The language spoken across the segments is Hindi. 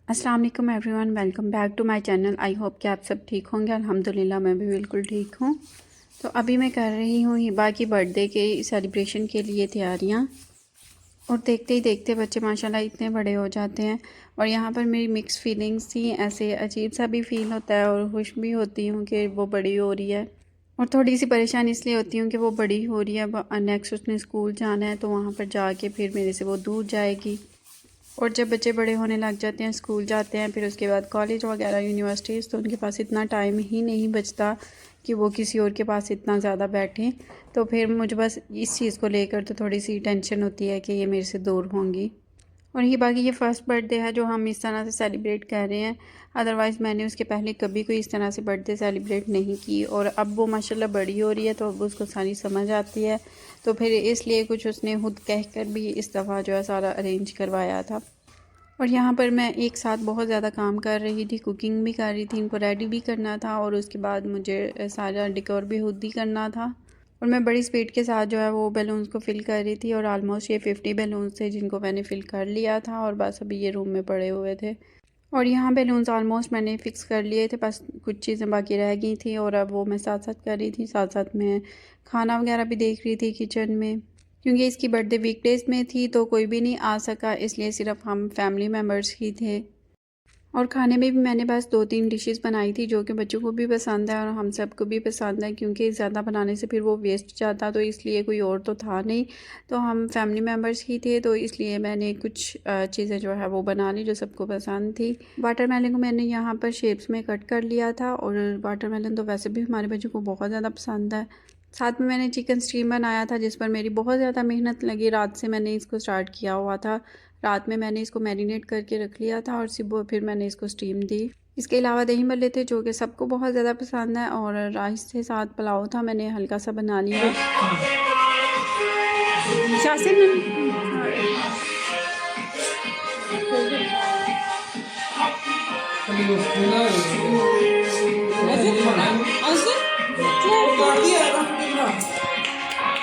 अस्सलाम वालेकुम everyone, welcome back to my channel. I hope कि आप सब ठीक होंगे। अल्हम्दुलिल्लाह मैं भी बिल्कुल ठीक हूँ। तो अभी मैं कर रही हूँ हिबा की बर्थडे के सेलिब्रेशन के लिए तैयारियाँ, और देखते ही देखते बच्चे माशाल्लाह इतने बड़े हो जाते हैं। और यहाँ पर मेरी मिक्स फीलिंग्स थी, ऐसे अजीब सा भी फ़ील होता है और खुश भी होती हूँ कि वो बड़ी हो रही है, और थोड़ी सी परेशान इसलिए होती हूँ कि वो बड़ी हो रही है। नेक्स्ट उसने स्कूल जाना है, तो वहाँ पर जाके फिर मेरे से वो दूर जाएगी। और जब बच्चे बड़े होने लग जाते हैं, स्कूल जाते हैं, फिर उसके बाद कॉलेज वगैरह यूनिवर्सिटीज़, तो उनके पास इतना टाइम ही नहीं बचता कि वो किसी और के पास इतना ज़्यादा बैठें। तो फिर मुझे बस इस चीज़ को लेकर तो थोड़ी सी टेंशन होती है कि ये मेरे से दूर होंगी। और ये बाकी ये फ़र्स्ट बर्थडे है जो हम इस तरह से सेलिब्रेट कर रहे हैं। अदरवाइज़ मैंने उसके पहले कभी कोई इस तरह से बर्थडे सेलिब्रेट नहीं की। और अब वो माशाल्लाह बड़ी हो रही है, तो अब उसको सारी समझ आती है, तो फिर इसलिए कुछ उसने खुद कह कर भी इस दफ़ा जो है सारा अरेंज करवाया था। और यहाँ पर मैं एक साथ बहुत ज़्यादा काम कर रही थी, कुकिंग भी कर रही थी, इनको रेडी भी करना था, और उसके बाद मुझे सारा डेकोर भी खुद ही करना था। और मैं बड़ी स्पीड के साथ जो है वो बैलून्स को फ़िल कर रही थी, और आलमोस्ट ये 50 बैलून्स थे जिनको मैंने फ़िल कर लिया था, और बस अभी ये रूम में पड़े हुए थे। और यहाँ बैलून्स आलमोस्ट मैंने फ़िक्स कर लिए थे, बस कुछ चीज़ें बाकी रह गई थी, और अब वो मैं साथ साथ कर रही थी। साथ साथ मैं खाना वगैरह भी देख रही थी किचन में, क्योंकि इसकी बर्थडे वीकडेज़ में थी तो कोई भी नहीं आ सका, इसलिए सिर्फ हम फैमिली मेम्बर्स ही थे। और खाने में भी मैंने बस 2-3 डिशेस बनाई थी जो कि बच्चों को भी पसंद है और हम सबको भी पसंद है, क्योंकि ज़्यादा बनाने से फिर वो वेस्ट जाता, तो इसलिए कोई और तो था नहीं, तो हम फैमिली मेम्बर्स ही थे, तो इसलिए मैंने कुछ चीज़ें जो है वो बना ली जो सबको पसंद थी। वाटरमेलन को मैंने यहाँ पर शेप्स में कट कर लिया था, और वाटरमेलन तो वैसे भी हमारे बच्चों को बहुत ज़्यादा पसंद है। साथ में मैंने चिकन स्टीम बनाया था, जिस पर मेरी बहुत ज़्यादा मेहनत लगी। रात से मैंने इसको स्टार्ट किया हुआ था, रात में मैंने इसको मैरिनेट करके रख लिया था, और सुबह फिर मैंने इसको स्टीम दी। इसके अलावा दही भल्ले थे जो कि सबको बहुत ज़्यादा पसंद है, और राइस के साथ पुलाव था, मैंने हल्का सा बना लिया।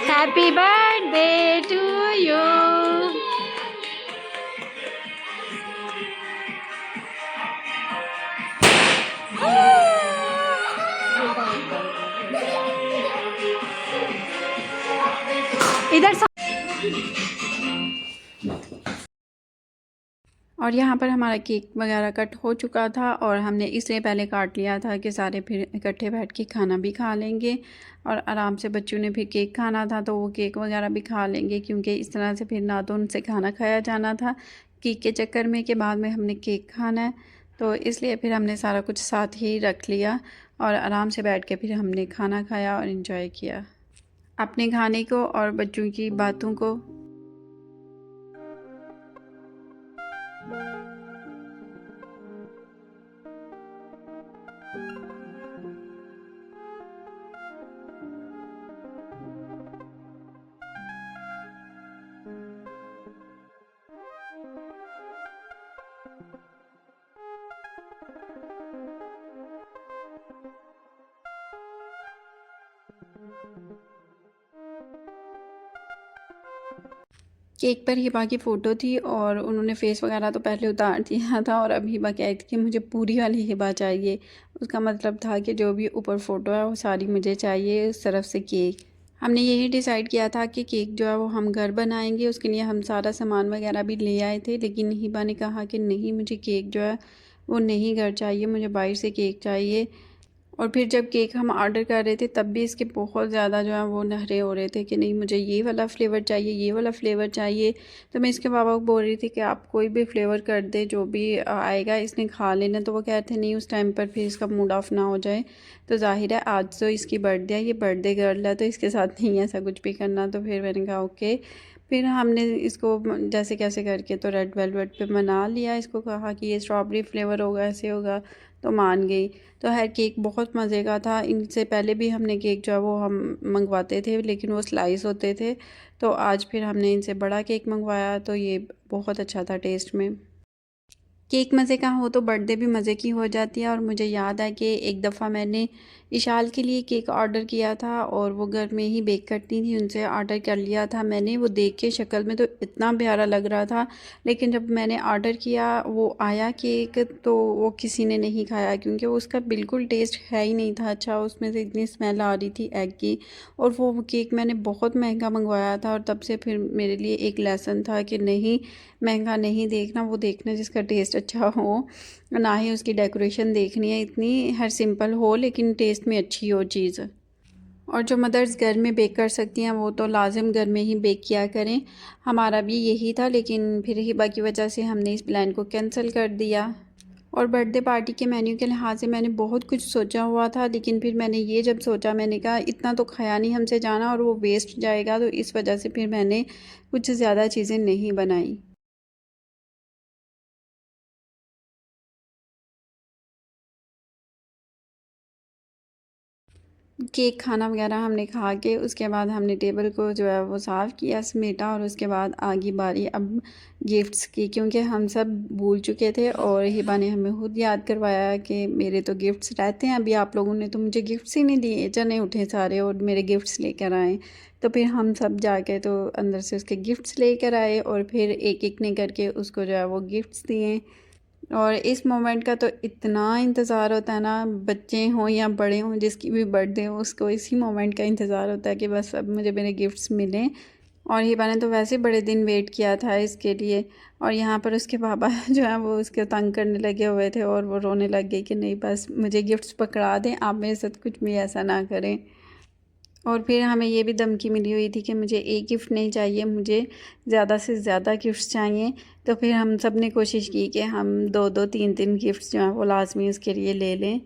Happy birthday to you. इधर और यहाँ पर हमारा केक वगैरह कट हो चुका था, और हमने इसलिए पहले काट लिया था कि सारे फिर इकट्ठे बैठ के खाना भी खा लेंगे, और आराम से बच्चों ने फिर केक खाना था तो वो केक वगैरह भी खा लेंगे, क्योंकि इस तरह से फिर ना तो उनसे खाना खाया जाना था केक के चक्कर में कि बाद में हमने केक खाना है, तो इसलिए फिर हमने सारा कुछ साथ ही रख लिया, और आराम से बैठ के फिर हमने खाना खाया और इन्जॉय किया अपने खाने को और बच्चों की बातों को। केक पर हिबा की फ़ोटो थी, और उन्होंने फ़ेस वगैरह तो पहले उतार दिया था, और अब हिबा कह रही थी कि मुझे पूरी वाली हिबा चाहिए। उसका मतलब था कि जो भी ऊपर फ़ोटो है वो सारी मुझे चाहिए, उस तरफ से केक। हमने यही डिसाइड किया था कि केक जो है वो हम घर बनाएंगे, उसके लिए हम सारा सामान वगैरह भी ले आए थे, लेकिन हिबा ने कहा कि नहीं, मुझे केक जो है वो नहीं घर चाहिए, मुझे बाहर से केक चाहिए। और फिर जब केक हम ऑर्डर कर रहे थे तब भी इसके बहुत ज़्यादा जो है वो नखरे हो रहे थे कि नहीं, मुझे ये वाला फ़्लेवर चाहिए, ये वाला फ़्लेवर चाहिए। तो मैं इसके पापा को बोल रही थी कि आप कोई भी फ्लेवर कर दे, जो भी आएगा इसने खा लेना। तो वो कहते नहीं, उस टाइम पर फिर इसका मूड ऑफ ना हो जाए। तो जाहिर है आज तो इसकी बर्थडे है, ये बर्थडे गर्ल है, तो इसके साथ नहीं ऐसा कुछ भी करना। तो फिर मैंने कहा ओके। फिर हमने इसको जैसे कैसे करके तो रेड वेलवेट पे बना लिया। इसको कहा कि ये स्ट्रॉबेरी फ्लेवर होगा, ऐसे होगा, तो मान गई। तो खैर केक बहुत मज़े का था। इनसे पहले भी हमने केक जो है वो हम मंगवाते थे, लेकिन वो स्लाइस होते थे, तो आज फिर हमने इनसे बड़ा केक मंगवाया, तो ये बहुत अच्छा था टेस्ट में। केक मज़े का हो तो बर्थडे भी मज़े की हो जाती है। और मुझे याद है कि एक दफ़ा मैंने इशाल के लिए केक ऑर्डर किया था और वो घर में ही बेक करती थी, उनसे ऑर्डर कर लिया था मैंने। वो देख के शक्ल में तो इतना प्यारा लग रहा था, लेकिन जब मैंने ऑर्डर किया वो आया केक तो वो किसी ने नहीं खाया, क्योंकि उसका बिल्कुल टेस्ट है ही नहीं था अच्छा। उसमें से इतनी स्मेल आ रही थी एग की। और वो केक मैंने बहुत महंगा मंगवाया था, और तब से फिर मेरे लिए एक लेसन था कि नहीं, महंगा नहीं देखना, वो देखना जिसका टेस्ट अच्छा हो। ना ही उसकी डेकोरेशन देखनी है इतनी, हर सिंपल हो लेकिन टेस्ट में अच्छी हो चीज़। और जो मदर्स घर में बेक कर सकती हैं वो तो लाजिम घर में ही बेक किया करें। हमारा भी यही था, लेकिन फिर हिबा की वजह से हमने इस प्लान को कैंसिल कर दिया। और बर्थडे पार्टी के मेन्यू के लिहाज से मैंने बहुत कुछ सोचा हुआ था, लेकिन फिर मैंने ये जब सोचा, मैंने कहा इतना तो खाया नहीं हमसे जाना और वो वेस्ट जाएगा, तो इस वजह से फिर मैंने कुछ ज़्यादा चीज़ें नहीं बनाई। केक खाना वगैरह हमने खा के उसके बाद हमने टेबल को जो है वो साफ़ किया, समेटा, और उसके बाद आगे बारी अब गिफ्ट्स की, क्योंकि हम सब भूल चुके थे और हिबा ने हमें खुद याद करवाया कि मेरे तो गिफ्ट्स रहते हैं, अभी आप लोगों ने तो मुझे गिफ्ट्स ही नहीं दिए। चने उठे सारे और मेरे गिफ्ट्स लेकर आए। तो फिर हम सब जाके तो अंदर से उसके गिफ्ट्स लेकर आए और फिर एक एक ने करके उसको जो है वो गिफ्ट्स दिए। और इस मोमेंट का तो इतना इंतज़ार होता है ना, बच्चे हों या बड़े हों, जिसकी भी बर्थडे हो उसको इसी मोमेंट का इंतज़ार होता है कि बस अब मुझे मेरे गिफ्ट्स मिलें। और हिबा ने तो वैसे बड़े दिन वेट किया था इसके लिए। और यहाँ पर उसके पापा जो है वो उसके तंग करने लगे हुए थे और वो रोने लग गई कि नहीं बस मुझे गिफ्ट्स पकड़ा दें, आप मेरे साथ कुछ भी ऐसा ना करें। और फिर हमें ये भी धमकी मिली हुई थी कि मुझे एक गिफ्ट नहीं चाहिए, मुझे ज़्यादा से ज़्यादा गिफ्ट्स चाहिए। तो फिर हम सब ने कोशिश की कि हम दो दो तीन तीन गिफ्ट्स जो हैं वो लाजमी उसके लिए ले लें।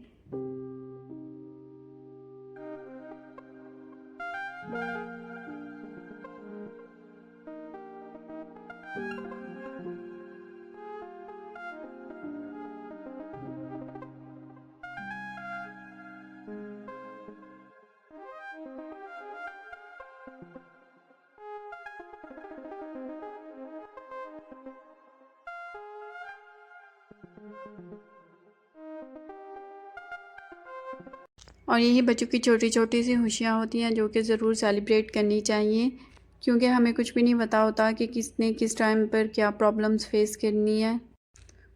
और यही बच्चों की छोटी छोटी सी खुशियाँ होती हैं जो कि ज़रूर सेलिब्रेट करनी चाहिए, क्योंकि हमें कुछ भी नहीं पता होता कि किसने किस टाइम पर क्या प्रॉब्लम्स फेस करनी है।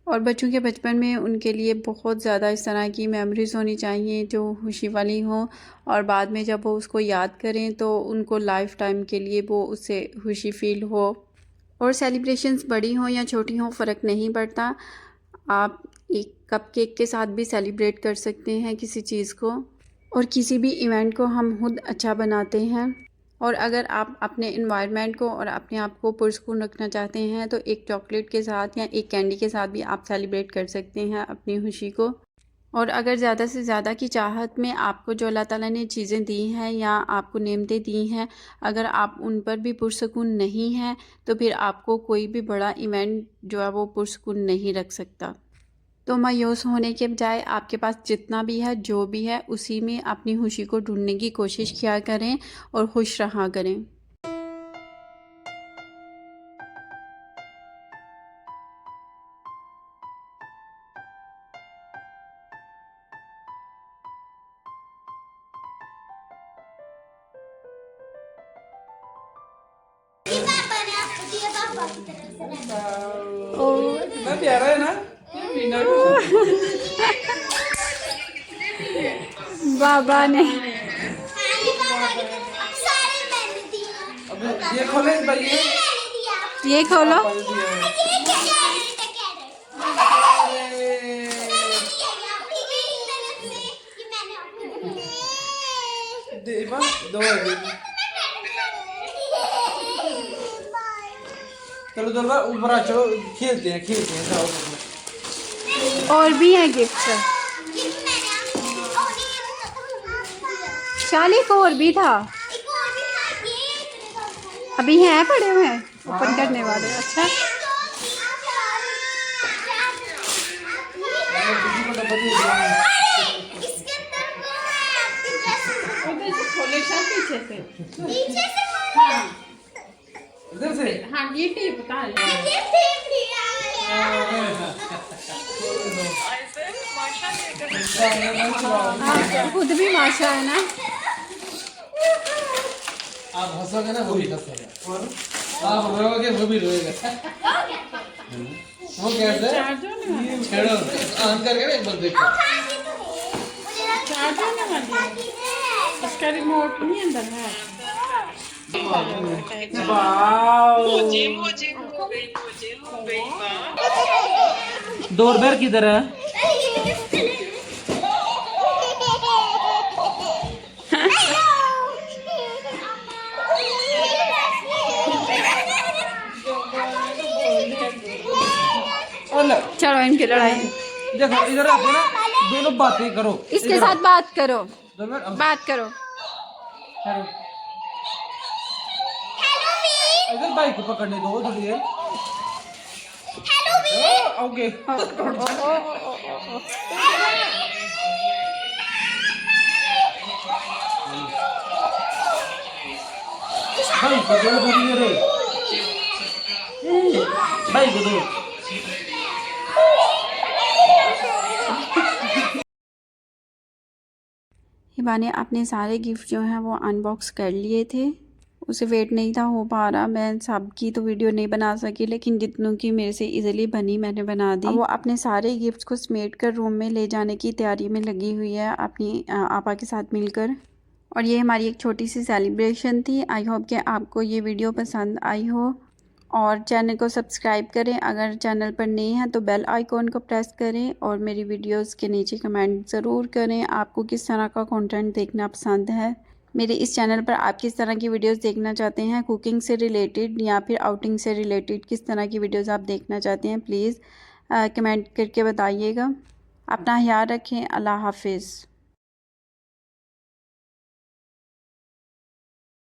और बच्चों के बचपन में उनके लिए बहुत ज़्यादा इस तरह की मेमोरीज़ होनी चाहिए जो खुशी वाली हों, और बाद में जब वो उसको याद करें तो उनको लाइफ टाइम के लिए वो उससे खुशी फ़ील हो। और सेलिब्रेशंस बड़ी हों या छोटी हों फ़र्क नहीं पड़ता, आप एक कप केक के साथ भी सेलिब्रेट कर सकते हैं किसी चीज़ को। और किसी भी इवेंट को हम खुद अच्छा बनाते हैं। और अगर आप अपने इन्वायरमेंट को और अपने आप को पुरस्कून रखना चाहते हैं तो एक चॉकलेट के साथ या एक कैंडी के साथ भी आप सेलिब्रेट कर सकते हैं अपनी खुशी को। और अगर ज़्यादा से ज़्यादा की चाहत में आपको जो अल्लाह ताला ने चीज़ें दी हैं या आपको नेमतें दी हैं, अगर आप उन पर भी पुरस्कून नहीं हैं तो फिर आपको कोई भी बड़ा इवेंट जो है वो पुरस्कून नहीं रख सकता। तो मायूस होने के बजाय आपके पास जितना भी है जो भी है उसी में अपनी खुशी को ढूंढने की कोशिश किया करें और खुश रहा करें। कितना प्यारा है ना मीना को। बाबा ने अब ये खोले भाई, ये खोलो। दो चलो चलो ऊपर आ, चलो खेलते हैं जाओ। और भी है गिफ्ट, शाली को और भी था, अभी हैं पड़े हुए हैं ओपन करने वाले। अच्छा पीछे से इधर से हाँ ये टेप का है। खुद भी माशा है ना। आप हंसोगे ना वो भी हंसेगा, आप रोओगे वो भी रोएगा। वो कैसे छेड़ो ऑन करके ना एक बार देखो। इसका रिमोट नहीं अंदर है। डोरबेल किधर है? चलो इनकी लड़ाई, देखो इधर आके ना दोनों बातें करो, इसके साथ बात करो, 2 मिनट बात करो। इधर बाइक को पकड़ने दो थोड़ी देर। ओके बाइक को दो थोड़ी देर, बाइक को दो। हिबा ने अपने सारे गिफ्ट जो हैं वो अनबॉक्स कर लिए थे। उसे वेट नहीं था हो पा रहा, मैं सबकी तो वीडियो नहीं बना सकी, लेकिन जितनों की मेरे से इजीली बनी मैंने बना दी। वो अपने सारे गिफ्ट्स को समेट कर रूम में ले जाने की तैयारी में लगी हुई है अपनी आपा के साथ मिलकर। और ये हमारी एक छोटी सी सेलिब्रेशन थी। आई होप कि आपको ये वीडियो पसंद आई हो, और चैनल को सब्सक्राइब करें। अगर चैनल पर नए हैं तो बेल आइकॉन को प्रेस करें, और मेरी वीडियोस के नीचे कमेंट ज़रूर करें आपको किस तरह का कंटेंट देखना पसंद है। मेरे इस चैनल पर आप किस तरह की वीडियोस देखना चाहते हैं, कुकिंग से रिलेटेड या फिर आउटिंग से रिलेटेड, किस तरह की वीडियोस आप देखना चाहते हैं, प्लीज़ कमेंट करके बताइएगा। अपना ख्याल रखें। अल्लाह हाफिज़।